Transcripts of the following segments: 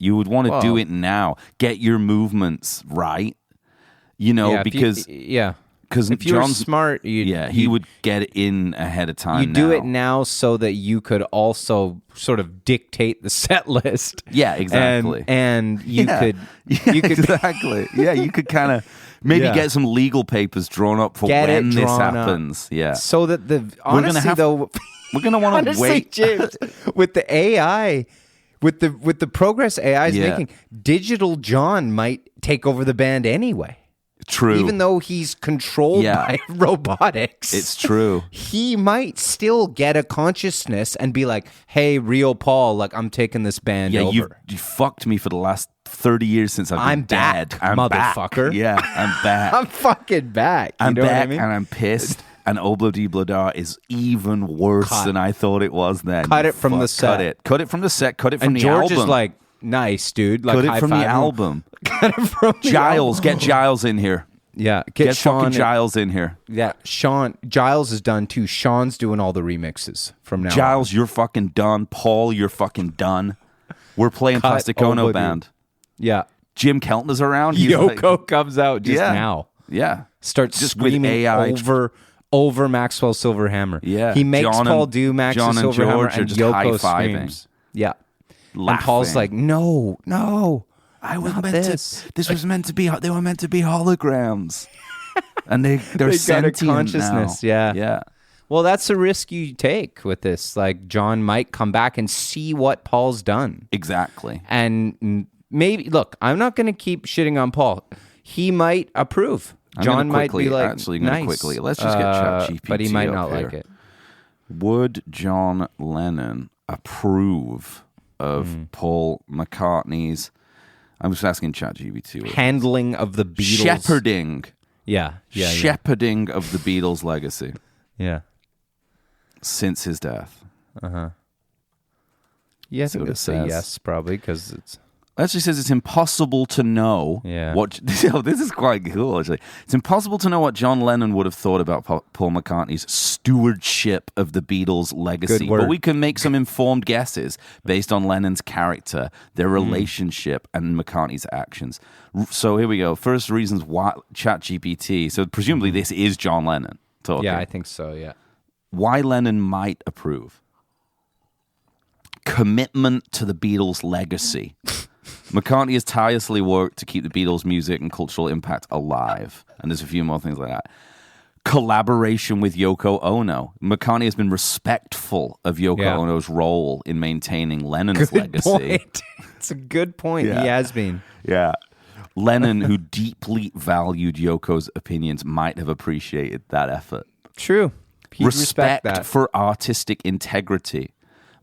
You would want to do it now. Get your movements right. Because if you were smart, he would get in ahead of time. You do it now so that you could also sort of dictate the set list. Yeah, exactly. And you could exactly. Yeah, you could kind of maybe get some legal papers drawn up for when this happens. Up. Yeah, so that we're gonna want to wait. James, with the AI. With the progress AI is making, Digital John might take over the band anyway. True. Even though he's controlled by robotics. It's true. He might still get a consciousness and be like, hey, real Paul, like, I'm taking this band over. You fucked me for the last 30 years since I'm dead. Back, I'm motherfucker. Back. Yeah, I'm back. I'm fucking back. I'm back, what I mean? And I'm pissed. And Oblo Di Blodar is even worse than I thought it was then. Cut it from the set. Cut it from the set. Cut it from the album. And George is like, nice, dude. Like, cut it from the album. Cut it from Giles, get Giles in here. Yeah. Get fucking Giles in here. Yeah. Giles is done too. Sean's doing all the remixes from now Giles, you're fucking done. Paul, you're fucking done. We're playing Plastic Ono Band. Yeah. Jim Keltner's around. Yoko comes out just now. Yeah. Starts just screaming AI over Maxwell Silverhammer. Yeah. He makes Paul do Maxwell Silverhammer and Yoko screams. Yeah. Laughing. And Paul's like, no. I was meant to. This was meant to be. They were meant to be holograms, and they're sentient got a consciousness. Now. Yeah. Well, that's a risk you take with this. Like, John might come back and see what Paul's done. Exactly. And maybe look, I'm not going to keep shitting on Paul. He might approve. John might be like, nice. Quickly. Let's just get ChatGPT. But he might not like it. Would John Lennon approve of Paul McCartney's? I'm just asking ChatGPT. Handling of the Beatles. Shepherding. Yeah. Shepherding of the Beatles' legacy. Yeah. Since his death. Uh-huh. Yeah, I think it say yes, probably, because it's... Actually says it's impossible to know what... this is quite cool, actually. It's impossible to know what John Lennon would have thought about Paul McCartney's stewardship of the Beatles' legacy. But we can make some informed guesses based on Lennon's character, their relationship, and McCartney's actions. So here we go. First reasons why ChatGPT. So presumably this is John Lennon talking. Yeah, I think so, yeah. Why Lennon might approve. Commitment to the Beatles' legacy. McCartney has tirelessly worked to keep the Beatles' music and cultural impact alive. And there's a few more things like that. Collaboration with Yoko Ono. McCartney has been respectful of Yoko Ono's role in maintaining Lennon's legacy. It's a good point. Yeah. He has been. Yeah. Lennon, who deeply valued Yoko's opinions, might have appreciated that effort. True. He'd respect that. for artistic integrity.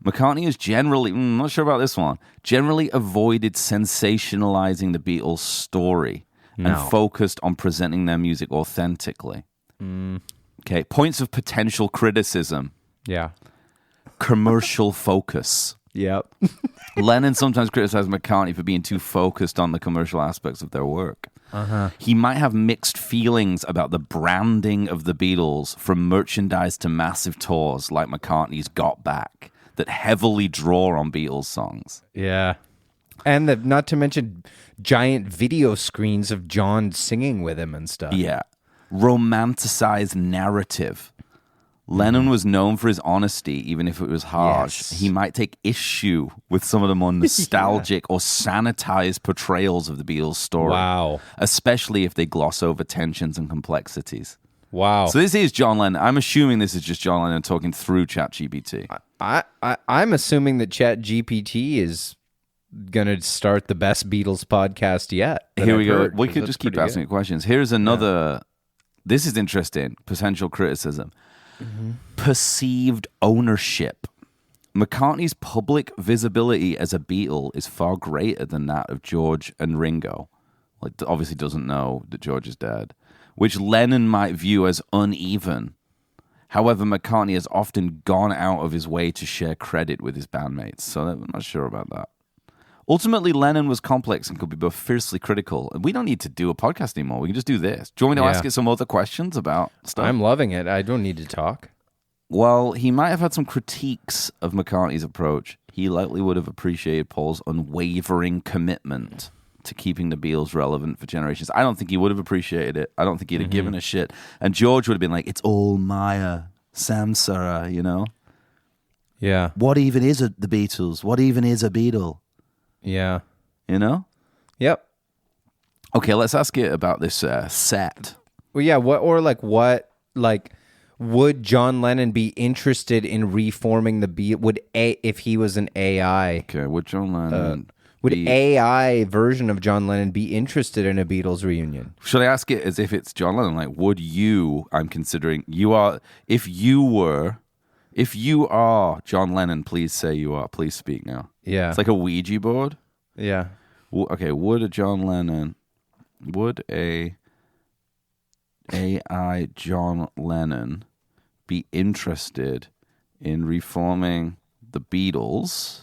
McCartney has generally, not sure about this one, generally avoided sensationalizing the Beatles' story and focused on presenting their music authentically. Okay, points of potential criticism. Yeah. Commercial focus. Yep. Lennon sometimes criticized McCartney for being too focused on the commercial aspects of their work. He might have mixed feelings about the branding of the Beatles, from merchandise to massive tours like McCartney's Got Back, that heavily draw on Beatles songs. Yeah. And not to mention giant video screens of John singing with him and stuff. Yeah. Romanticized narrative. Lennon was known for his honesty, even if it was harsh. Yes. He might take issue with some of the more nostalgic or sanitized portrayals of the Beatles' story. Wow. Especially if they gloss over tensions and complexities. Wow. So this is John Lennon. I'm assuming this is just John Lennon talking through ChatGPT. I'm assuming that ChatGPT is going to start the best Beatles podcast yet. Here we go. We could just keep asking questions. Here's another. This is interesting. Potential criticism. Perceived ownership. McCartney's public visibility as a Beatle is far greater than that of George and Ringo. Like, obviously doesn't know that George is dead, which Lennon might view as uneven. However, McCartney has often gone out of his way to share credit with his bandmates, so I'm not sure about that. Ultimately, Lennon was complex and could be both fiercely critical. And we don't need to do a podcast anymore. We can just do this. Do you want me to ask it some other questions about stuff? I'm loving it. I don't need to talk. Well, he might have had some critiques of McCartney's approach. he likely would have appreciated Paul's unwavering commitment to keeping the Beatles relevant for generations. I don't think he would have appreciated it. I don't think he'd have given a shit. And George would have been like, it's all Maya, samsara, you know? Yeah. What even is the Beatles? What even is a Beatle? Yeah. You know? Yep. Okay, let's ask you about this set. Well, yeah. Would John Lennon be interested in reforming the Beatles? If he was an AI? Okay, would John Lennon... Would AI version of John Lennon be interested in a Beatles reunion? Should I ask it as if it's John Lennon? Like, would you, I'm considering, you are, if you are John Lennon, please say you are. Please speak now. Yeah. It's like a Ouija board. Yeah. Okay, would a AI John Lennon be interested in reforming the Beatles?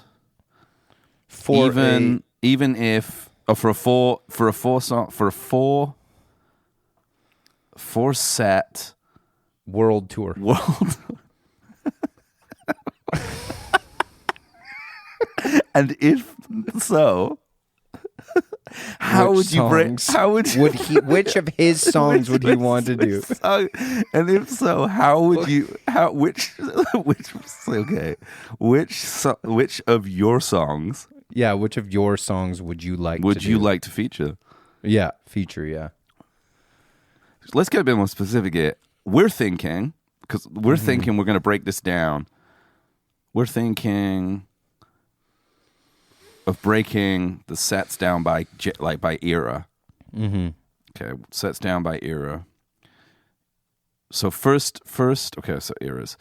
Even if for a four set world tour. And if so, which which of his songs would he want to do? And if so, which of your songs? Yeah, which of your songs would you like to feature? Yeah, feature, yeah. Let's get a bit more specific here. We're thinking, because we're thinking we're going to break this down. We're thinking of breaking the sets down by era. Mm-hmm. Okay, sets down by era. So first, okay, so eras.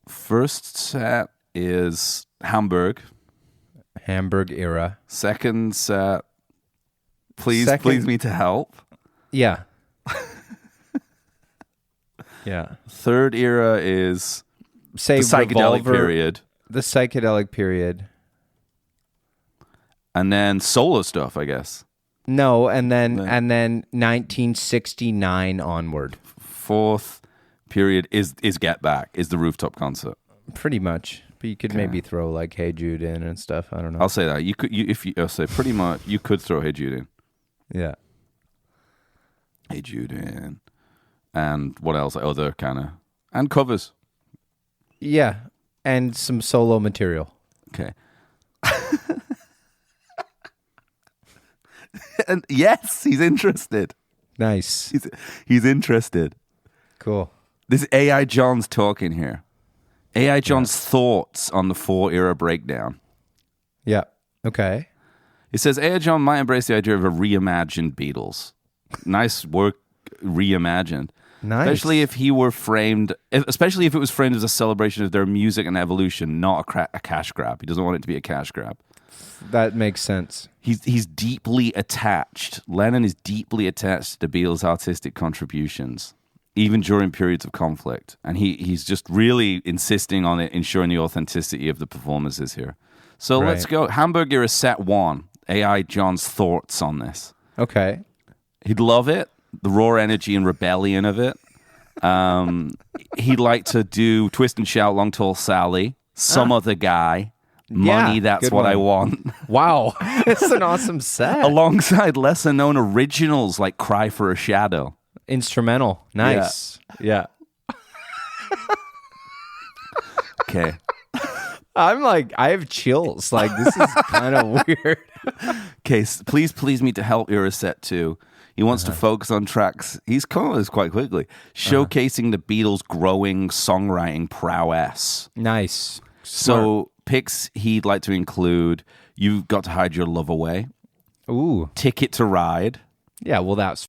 First set is Hamburg era. Second set, please me to help. Yeah. Yeah. Third era is the psychedelic period. The psychedelic period. And then solo stuff, I guess. No, and then 1969 onward. Fourth period is Get Back, is the rooftop concert. Pretty much. But you could maybe throw like Hey Jude in and stuff. I don't know. I'll say that. I'll say pretty much you could throw Hey Jude in. Yeah. Hey Jude in. And what else? Like other kind of and covers. Yeah. And some solo material. Okay. And yes, he's interested. Nice. He's interested. Cool. This A.I. John's talking here. A.I. John's thoughts on the 4-era breakdown. Yeah. Okay. It says A.I. John might embrace the idea of a reimagined Beatles. Nice work, reimagined. Nice. Especially if it was framed as a celebration of their music and evolution, not a cash grab. He doesn't want it to be a cash grab. That makes sense. He's deeply attached. Lennon is deeply attached to Beatles' artistic contributions, even during periods of conflict. And he's just really insisting on it, ensuring the authenticity of the performances here. So let's go. Hamburg era set 1. A.I. John's thoughts on this. Okay. He'd love it. The raw energy and rebellion of it. He'd like to do Twist and Shout, Long Tall Sally, Some Other Guy, Money, That's What I Want. Wow. It's an awesome set. Alongside lesser known originals like Cry for a Shadow. Instrumental. Nice. Yeah. Okay. I have chills. Like, this is kind of weird. Okay, please me to help era set 2. He wants to focus on tracks. He's come on this quite quickly, showcasing the Beatles' growing songwriting prowess. Nice. So picks he'd like to include: You've Got to Hide Your Love Away. Ooh. Ticket to Ride. Yeah, well, that's